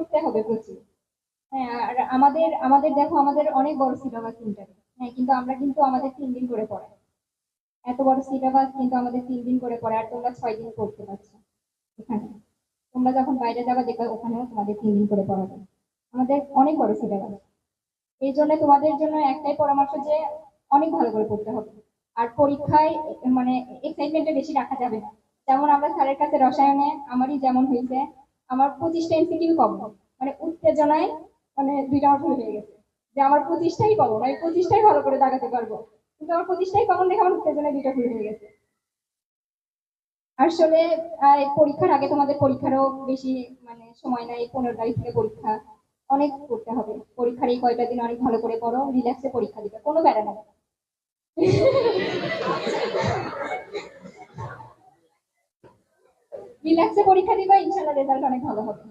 পড়তে হবে প্রচুর। হ্যাঁ, আর আমাদের আমাদের দেখো আমাদের অনেক বড় সিলেবাস ইন্টারে। হ্যাঁ, কিন্তু আমরা কিন্তু আমাদের 3 দিন করে পড়াই। এত বড় সিলেবাস কিন্তু আমাদের 3 দিন করে পড়ায়, আর তোমরা 6 দিন করতে পারছো এখানে। তোমরা যখন বাইরে যাবে দেখবে ওখানেও তোমাদের 3 দিন করে পড়াবে। আমাদের অনেক বড় সিলেবাস। এই জন্য তোমাদের জন্য একটাই পরামর্শ যে অনেক ভালো করে পড়তে হবে। আর পরীক্ষায় মানে এক্সাইটমেন্টটা বেশি রাখা যাবে না। যেমন আমরা স্যারের কাছে রসায়নে আমারই যেমন হয়েছে, আমার 25টা এমসিকিউ কম, মানে উত্তেজনায় মানে 2টা মাত্র হয়ে গেছে, যে আমার 25টাই পাবো, আমি 25টাই ভালো করে দাগাতে পারবো। কিন্তু আমার 25টাই কমন দেখে আমার উত্তেজনায় 2টা ভুল হয়ে গেছে। আসলে পরীক্ষার আগে তোমাদের পরীক্ষারও বেশি মানে সময় নাই, 15 তারিখ থেকে পরীক্ষা। অনেক পড়তে হবে। পরীক্ষার এই কয়টা দিন অনেক ভালো করে পড়ো, রিল্যাক্সে পরীক্ষা দিবে, কোনো প্যারা নাই। রিল্যাক্সে পরীক্ষা দিবা, ইনশাল্লাহ রেজাল্ট অনেক ভালো হবে।